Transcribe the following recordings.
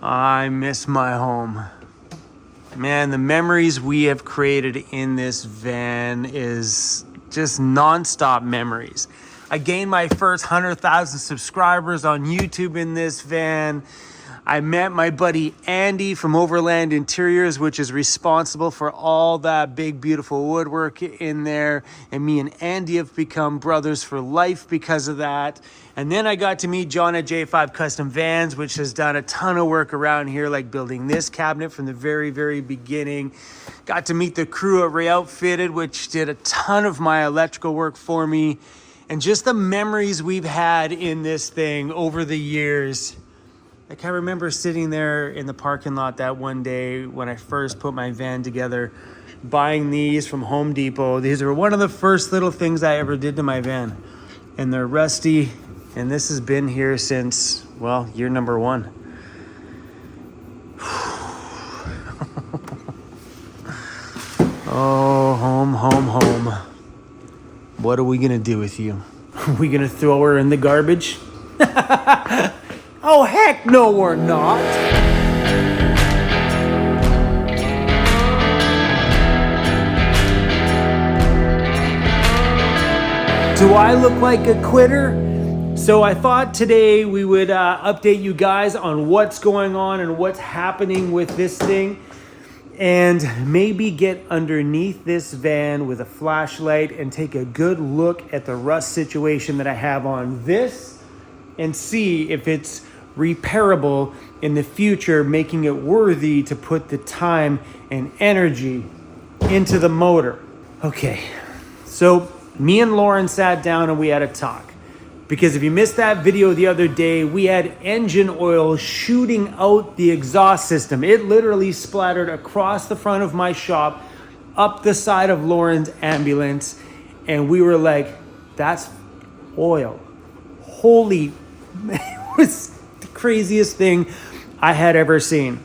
I miss my home. Man, the memories we have created in this van is just non-stop memories. I gained my first 100,000 subscribers on YouTube in this van. I met my buddy Andy from Overland Interiors, which is responsible for all that big, beautiful woodwork in there. And me and Andy have become brothers for life because of that. And then I got to meet John at J5 Custom Vans, which has done a ton of work around here, like building this cabinet from the very, very beginning. Got to meet the crew at Ray Outfitted, which did a ton of my electrical work for me. And just the memories we've had in this thing over the years. Like, I remember sitting there in the parking lot that one day when I first put my van together, buying these from Home Depot. These are one of the first little things I ever did to my van. And they're rusty, and this has been here since, well, year number 1. Oh, home, home, home. What are we gonna do with you? Are we gonna throw her in the garbage? Oh, heck no, we're not. Do I look like a quitter? So I thought today we would update you guys on what's going on and what's happening with this thing, and maybe get underneath this van with a flashlight and take a good look at the rust situation that I have on this and see if it's repairable in the future, making it worthy to put the time and energy into the motor. Okay, so me and Lauren sat down and we had a talk. Because if you missed that video the other day, we had engine oil shooting out the exhaust system. It literally splattered across the front of my shop, up the side of Lauren's ambulance, and we were like, that's oil. Holy, it was the craziest thing I had ever seen.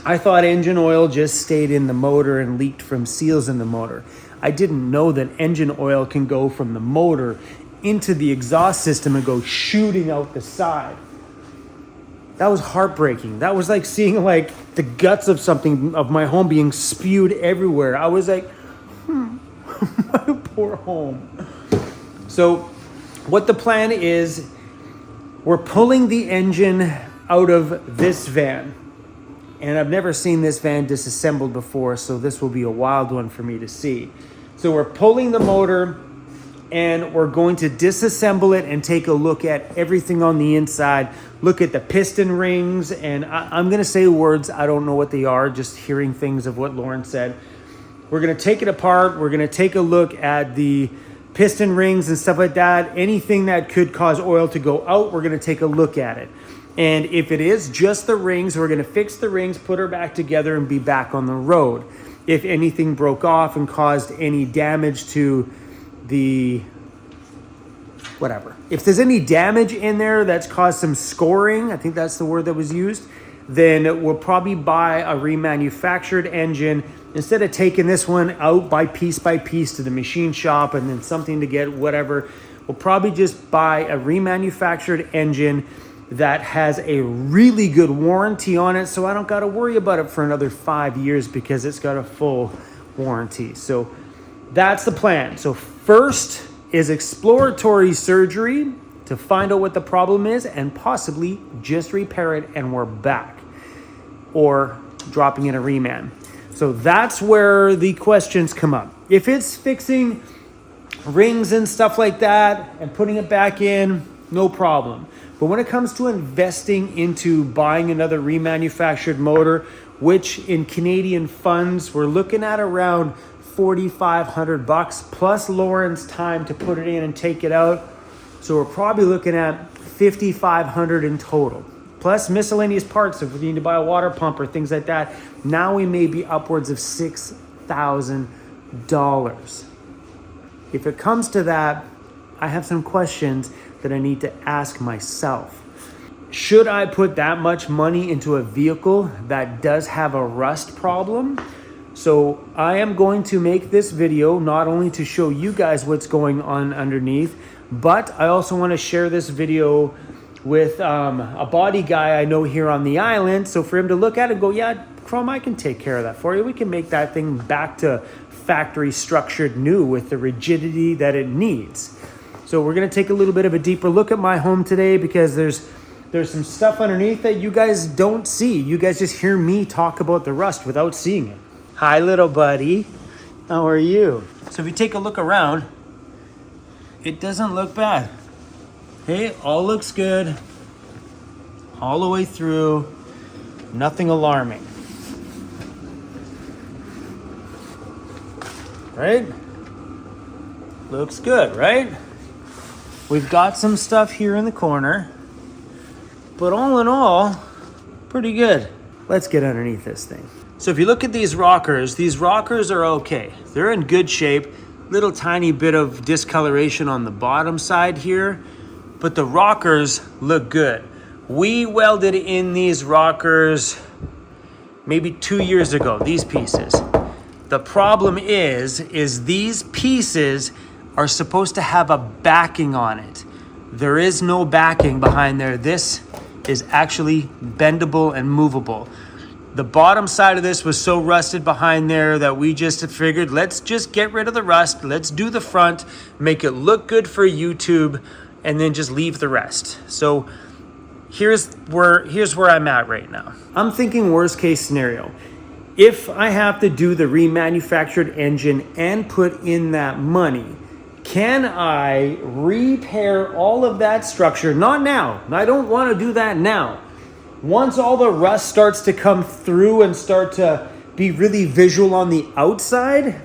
I thought engine oil just stayed in the motor and leaked from seals in the motor. I didn't know that engine oil can go from the motor into the exhaust system and go shooting out the side. That was heartbreaking. That was like seeing like the guts of something, of my home being spewed everywhere. I was like, my poor home. So what the plan is, we're pulling the engine out of this van. And I've never seen this van disassembled before, so this will be a wild one for me to see. So we're pulling the motor and we're going to disassemble it and take a look at everything on the inside, look at the piston rings, and I'm going to say words, I don't know what they are, just hearing things of what Lauren said. We're going to take it apart. We're going to take a look at the piston rings and stuff like that. Anything that could cause oil to go out, we're going to take a look at it. And if it is just the rings, we're going to fix the rings, put her back together, and be back on the road. If anything broke off and caused any damage to the whatever. If there's any damage in there that's caused some scoring, I think that's the word that was used, then we'll probably buy a remanufactured engine. Instead of taking this one out by piece to the machine shop and then something to get whatever, we'll probably just buy a remanufactured engine that has a really good warranty on it, so I don't got to worry about it for another 5 years because it's got a full warranty. So that's the plan. So first is exploratory surgery to find out what the problem is and possibly just repair it and we're back, or dropping in a reman. So that's where the questions come up. If it's fixing rings and stuff like that and putting it back in, no problem. But when it comes to investing into buying another remanufactured motor, which in Canadian funds, we're looking at around $4,500 plus Lauren's time to put it in and take it out. So we're probably looking at $5,500 in total. Plus miscellaneous parts if we need to buy a water pump or things like that. Now we may be upwards of $6,000. If it comes to that, I have some questions that I need to ask myself. Should I put that much money into a vehicle that does have a rust problem? So I am going to make this video not only to show you guys what's going on underneath, but I also want to share this video with a body guy I know here on the island. So for him to look at it and go, yeah, Chrome, I can take care of that for you. We can make that thing back to factory structured new with the rigidity that it needs. So we're gonna take a little bit of a deeper look at my home today because there's some stuff underneath that you guys don't see. You guys just hear me talk about the rust without seeing it. Hi, little buddy. How are you? So if you take a look around, it doesn't look bad. Hey, all looks good. All the way through. Nothing alarming. Right? Looks good, right? We've got some stuff here in the corner, but all in all, pretty good. Let's get underneath this thing. So if you look at these rockers are okay. They're in good shape. Little tiny bit of discoloration on the bottom side here, but the rockers look good. We welded in these rockers maybe 2 years ago, these pieces. The problem is these pieces are supposed to have a backing on it. There is no backing behind there. This is actually bendable and movable. The bottom side of this was so rusted behind there that we just figured, let's just get rid of the rust. Let's do the front, make it look good for YouTube, and then just leave the rest. So here's where I'm at right now. I'm thinking worst case scenario. If I have to do the remanufactured engine and put in that money, can I repair all of that structure? Not now. I don't want to do that now. Once all the rust starts to come through and start to be really visual on the outside,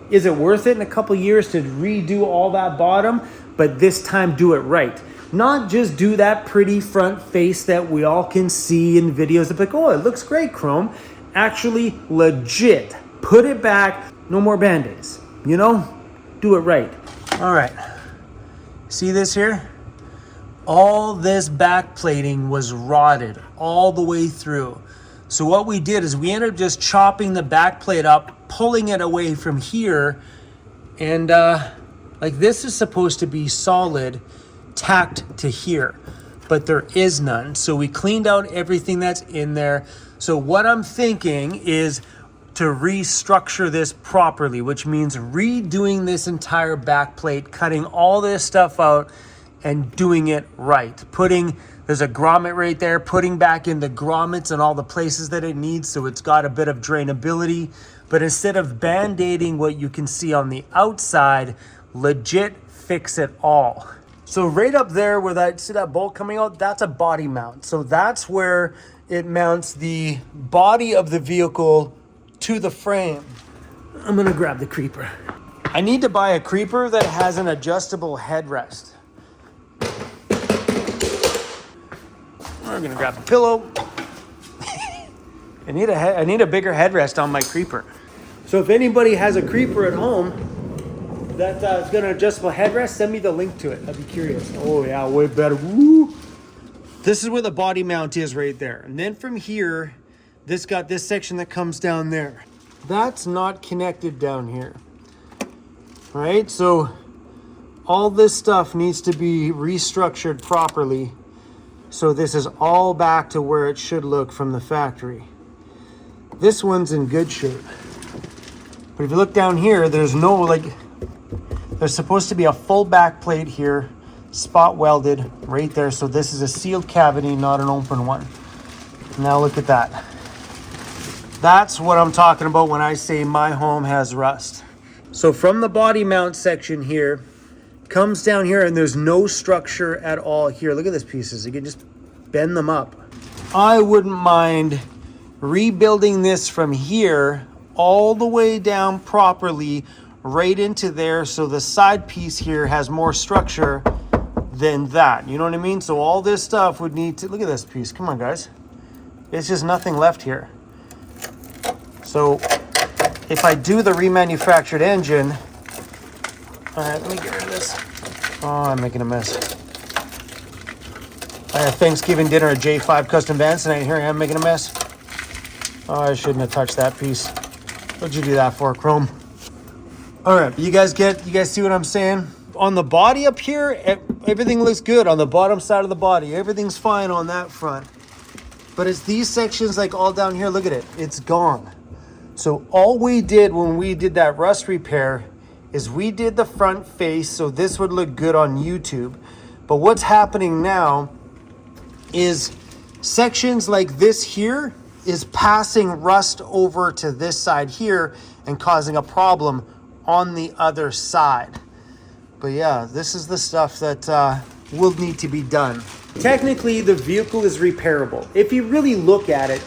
is it worth it in a couple years to redo all that bottom, but this time do it right? Not just do that pretty front face that we all can see in videos of like, oh, it looks great, Chrome. Actually, legit. Put it back. No more Band-Aids. You know? Do it right. All right. See this here? All this back plating was rotted all the way through. So what we did is we ended up just chopping the back plate up, pulling it away from here, and like this is supposed to be solid, tacked to here, but there is none. So we cleaned out everything that's in there. So what I'm thinking is to restructure this properly, which means redoing this entire back plate, cutting all this stuff out and doing it right. There's a grommet right there, putting back in the grommets and all the places that it needs so it's got a bit of drainability. But instead of band-aiding what you can see on the outside, legit fix it all. So right up there where see that bolt coming out, that's a body mount. So that's where it mounts the body of the vehicle to the frame. I'm gonna grab the creeper. I need to buy a creeper that has an adjustable headrest. I'm gonna grab a pillow. I need a bigger headrest on my creeper. So if anybody has a creeper at home that's got an adjustable headrest, send me the link to it. I'd be curious. Oh yeah, way better. Woo! This is where the body mount is right there. And then from here, this got this section that comes down there. That's not connected down here. All right, so all this stuff needs to be restructured properly. So this is all back to where it should look from the factory. This one's in good shape. But if you look down here, there's supposed to be a full back plate here, spot welded right there. So this is a sealed cavity, not an open one. Now look at that. That's what I'm talking about when I say my home has rust. So from the body mount section here, comes down here and there's no structure at all here. Look at these pieces. You can just bend them up. I wouldn't mind rebuilding this from here all the way down properly right into there so the side piece here has more structure than that. You know what I mean? So all this stuff would need to, look at this piece. Come on, guys. It's just nothing left here. So if I do the remanufactured engine, all right, let me get rid of this. Oh, I'm making a mess. I had Thanksgiving dinner at J5 Custom Vans tonight. Here I am making a mess. Oh, I shouldn't have touched that piece. What'd you do that for, Chrome? All right, you guys see what I'm saying? On the body up here, everything looks good on the bottom side of the body. Everything's fine on that front. But it's these sections like all down here, look at it, it's gone. So all we did when we did that rust repair is we did the front face so this would look good on YouTube. But what's happening now is sections like this here is passing rust over to this side here and causing a problem on the other side. But yeah, this is the stuff that will need to be done. Technically, the vehicle is repairable. If you really look at it,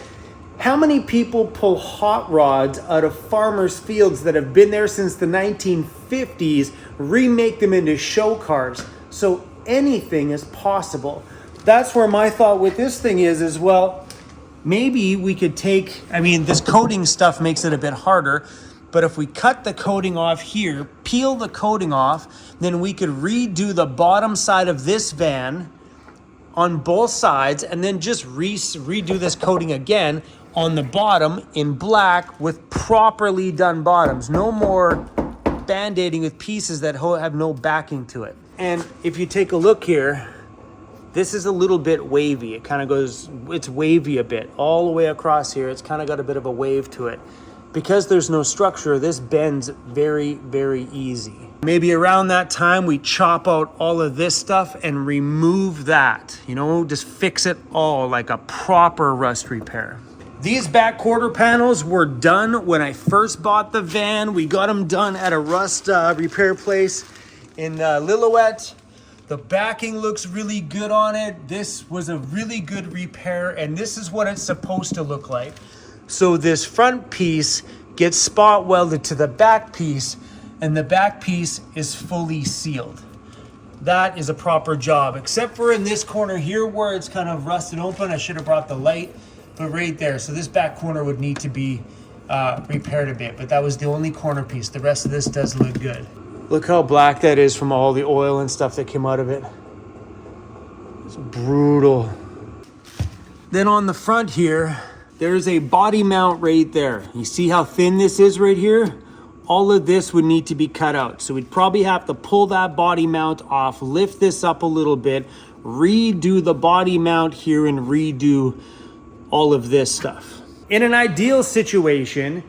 how many people pull hot rods out of farmers' fields that have been there since the 1950s, remake them into show cars? So anything is possible. That's where my thought with this thing is well, maybe we could take, I mean, this coating stuff makes it a bit harder, but if we cut the coating off here, peel the coating off, then we could redo the bottom side of this van on both sides and then just redo this coating again on the bottom in black with properly done bottoms. No more band-aiding with pieces that have no backing to it. And if you take a look here, this is a little bit wavy. It kind of goes, it's wavy a bit all the way across here. It's kind of got a bit of a wave to it. Because there's no structure, this bends very, very easy. Maybe around that time, we chop out all of this stuff and remove that. You know, just fix it all like a proper rust repair. These back quarter panels were done when I first bought the van. We got them done at a rust repair place in Lillooet. The backing looks really good on it. This was a really good repair, and this is what it's supposed to look like. So this front piece gets spot welded to the back piece, and the back piece is fully sealed. That is a proper job, except for in this corner here where it's kind of rusted open. I should have brought the light, but right there. So this back corner would need to be repaired a bit, but that was the only corner piece. The rest of this does look good. Look how black that is from all the oil and stuff that came out of it. It's brutal. Then on the front here, there's a body mount right there. You see how thin this is right here? All of this would need to be cut out. So we'd probably have to pull that body mount off, lift this up a little bit, redo the body mount here and redo all of this stuff. In an ideal situation,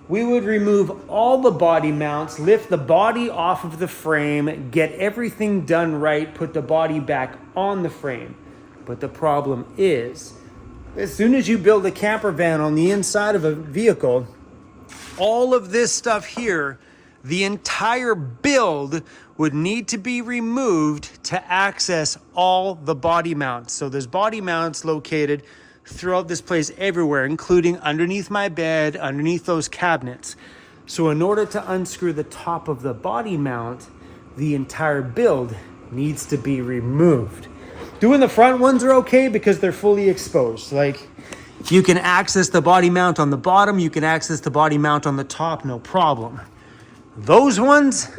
we would remove all the body mounts, lift the body off of the frame, get everything done right, put the body back on the frame. But the problem is, as soon as you build a camper van on the inside of a vehicle, all of this stuff here, the entire build would need to be removed to access all the body mounts. So there's body mounts located throughout this place everywhere, including underneath my bed, underneath those cabinets. So in order to unscrew the top of the body mount, the entire build needs to be removed. Doing the front ones are okay because they're fully exposed. Like, you can access the body mount on the bottom, you can access the body mount on the top, no problem. Those ones,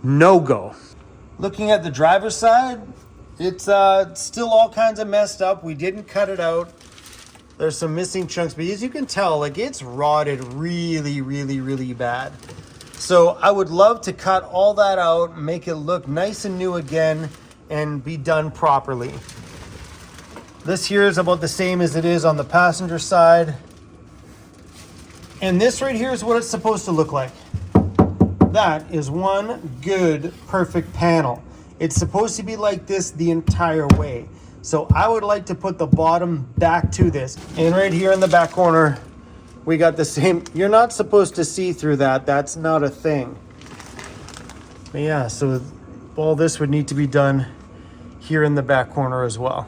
no go. Looking at the driver's side, it's still all kinds of messed up. We didn't cut it out. There's some missing chunks, but as you can tell, like, it's rotted really, really, really bad. So I would love to cut all that out, make it look nice and new again, and be done properly. This here is about the same as it is on the passenger side. And this right here is what it's supposed to look like. That is one good, perfect panel. It's supposed to be like this the entire way. So I would like to put the bottom back to this. And right here in the back corner, we got the same. You're not supposed to see through that. That's not a thing. But yeah, so all this would need to be done here in the back corner as well.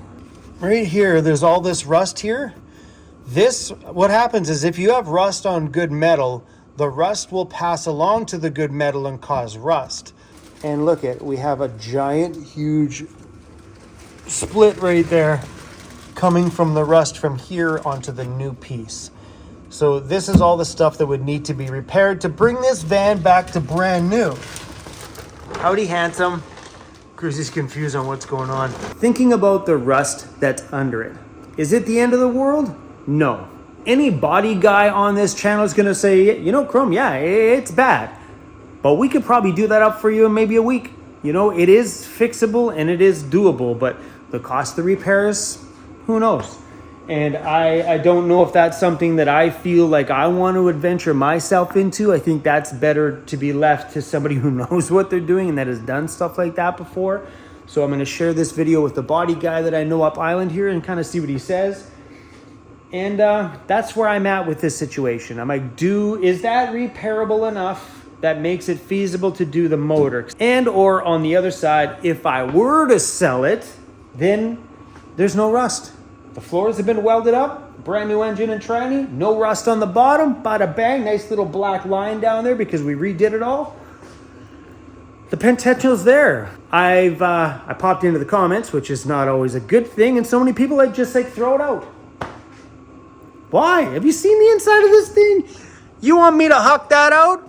Right here, there's all this rust here. This, what happens is if you have rust on good metal, the rust will pass along to the good metal and cause rust. And look at, we have a giant, huge split right there coming from the rust from here onto the new piece. So this is all the stuff that would need to be repaired to bring this van back to brand new. Howdy, handsome. Cruzy's confused on what's going on. Thinking about the rust that's under it. Is it the end of the world? No. Any body guy on this channel is gonna say, you know, Chrome, yeah, it's bad. But we could probably do that up for you in maybe a week. You know, it is fixable and it is doable, but the cost of repairs, who knows? And I don't know if that's something that I feel like I want to adventure myself into. I think that's better to be left to somebody who knows what they're doing and that has done stuff like that before. So I'm going to share this video with the body guy that I know up island here and kind of see what he says. And that's where I'm at with this situation. I'm like, is that repairable enough that makes it feasible to do the motor? And or on the other side, if I were to sell it, then there's no rust. The floors have been welded up, brand new engine and tranny, no rust on the bottom, bada bang, nice little black line down there because we redid it all. The potential's there. I popped into the comments, which is not always a good thing, and so many people just throw it out. Why? Have you seen the inside of this thing? You want me to huck that out?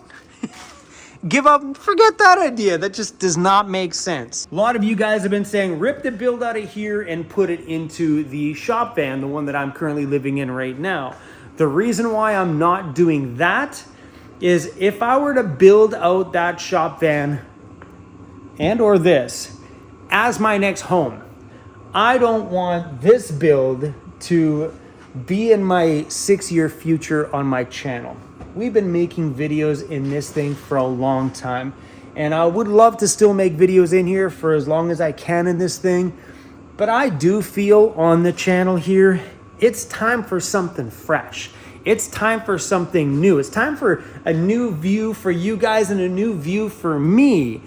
Give up, forget that idea. That just does not make sense. A lot of you guys have been saying, rip the build out of here and put it into the shop van, the one that I'm currently living in right now. The reason why I'm not doing that is if I were to build out that shop van and or this as my next home, I don't want this build to be in my 6-year future on my channel. We've been making videos in this thing for a long time, and I would love to still make videos in here for as long as I can in this thing. But I do feel on the channel here, it's time for something fresh. It's time for something new. It's time for a new view for you guys and a new view for me.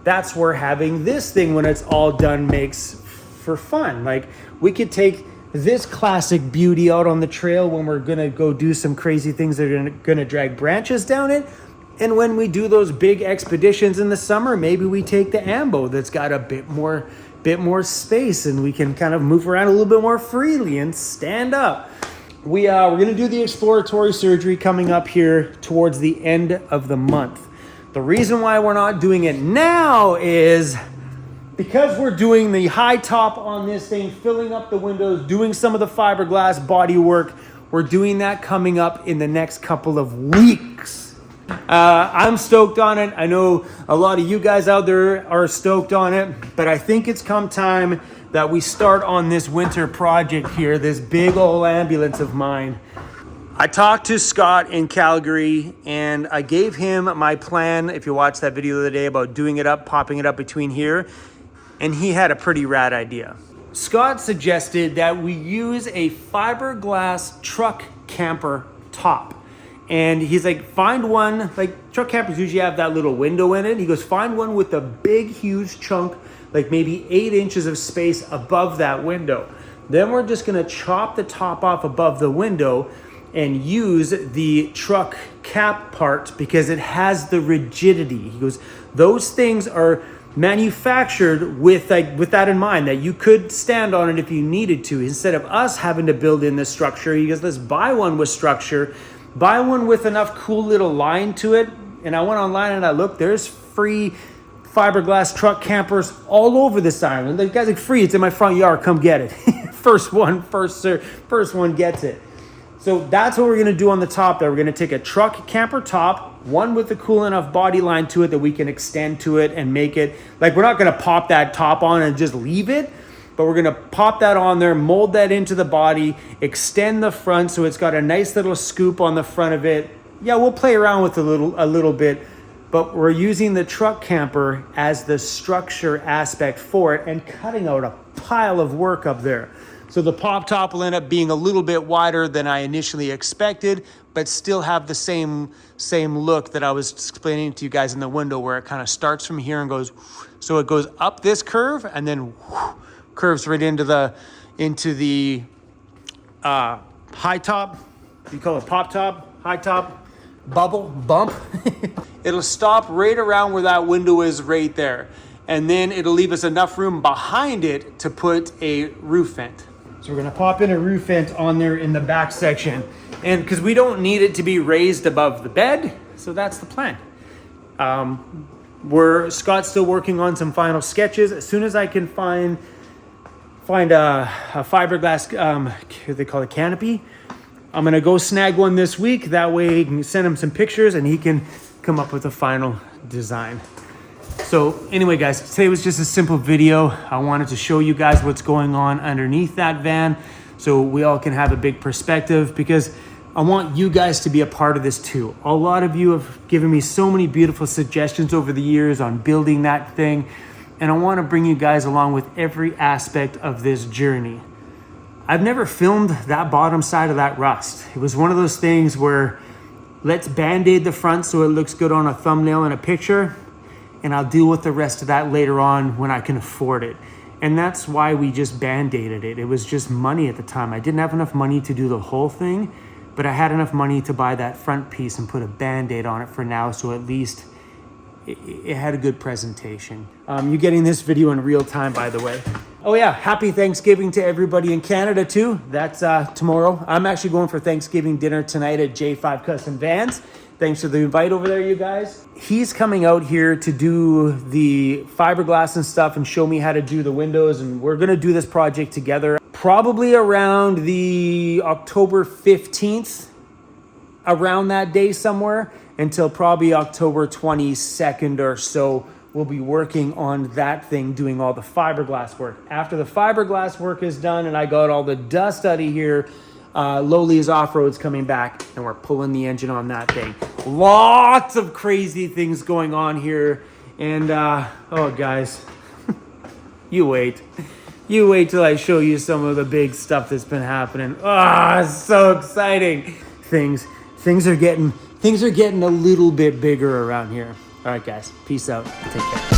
That's where having this thing when it's all done makes for fun. Like, we could take this classic beauty out on the trail when we're gonna go do some crazy things that are gonna drag branches down it. And when we do those big expeditions in the summer, maybe we take the Ambo that's got a bit more space and we can kind of move around a little bit more freely and stand up. We're gonna do the exploratory surgery coming up here towards the end of the month. The reason why we're not doing it now is because we're doing the high top on this thing, filling up the windows, doing some of the fiberglass body work. We're doing that coming up in the next couple of weeks. I'm stoked on it. I know a lot of you guys out there are stoked on it, but I think it's come time that we start on this winter project here, this big old ambulance of mine. I talked to Scott in Calgary and I gave him my plan, if you watched that video the other day, about doing it up, popping it up between here. And he had a pretty rad idea. Scott suggested that we use a fiberglass truck camper top. And he's like, find one, like truck campers usually have that little window in it. He goes, find one with a big, huge chunk, like maybe 8 inches of space above that window. Then we're just gonna chop the top off above the window and use the truck cap part because it has the rigidity. He goes, those things are manufactured with that in mind, that you could stand on it if you needed to, instead of us having to build in the structure. He goes, let's buy one with structure, buy one with enough cool little line to it. And I went online and I looked, there's free fiberglass truck campers all over this island. The guy's like, free, it's in my front yard, come get it. First one gets it. So that's what we're gonna do on the top there. We're gonna take a truck camper top, one with a cool enough body line to it that we can extend to it and make it, like, we're not gonna pop that top on and just leave it, but we're gonna pop that on there, mold that into the body, extend the front so it's got a nice little scoop on the front of it. Yeah, we'll play around with a little bit, but we're using the truck camper as the structure aspect for it and cutting out a pile of work up there. So the pop top will end up being a little bit wider than I initially expected, but still have the same look that I was explaining to you guys in the window, where it kind of starts from here and goes, so it goes up this curve and then curves right into the high top. You call it pop top, high top, bump. It'll stop right around where that window is right there. And then it'll leave us enough room behind it to put a roof vent. So we're gonna pop in a roof vent on there in the back section. And because we don't need it to be raised above the bed, so that's the plan. Scott's still working on some final sketches. As soon as I can find a fiberglass, they call it canopy, I'm gonna go snag one this week. That way he can send him some pictures and he can come up with a final design. So anyway, guys, today was just a simple video. I wanted to show you guys what's going on underneath that van so we all can have a big perspective, because I want you guys to be a part of this too. A lot of you have given me so many beautiful suggestions over the years on building that thing, and I want to bring you guys along with every aspect of this journey. I've never filmed that bottom side of that rust. It was one of those things where let's band-aid the front so it looks good on a thumbnail and a picture, and I'll deal with the rest of that later on when I can afford it. And that's why we just band-aided it. It was just money at the time. I didn't have enough money to do the whole thing, but I had enough money to buy that front piece and put a band-aid on it for now, so at least it had a good presentation. You're getting this video in real time, by the way. Oh yeah, happy Thanksgiving to everybody in Canada too. That's tomorrow. I'm actually going for Thanksgiving dinner tonight at J5 Custom Vans. Thanks for the invite over there, you guys. He's coming out here to do the fiberglass and stuff and show me how to do the windows, and we're gonna do this project together. Probably around the October 15th, around that day somewhere, until probably October 22nd or so. We'll be working on that thing, doing all the fiberglass work. After the fiberglass work is done and I got all the dust out of here, Lowly's Off-Road's coming back and we're pulling the engine on that thing. Lots of crazy things going on here. And, oh guys, you wait. You wait till I show you some of the big stuff that's been happening. Ah, it's so exciting. Things are getting a little bit bigger around here. All right, guys, peace out. Take care.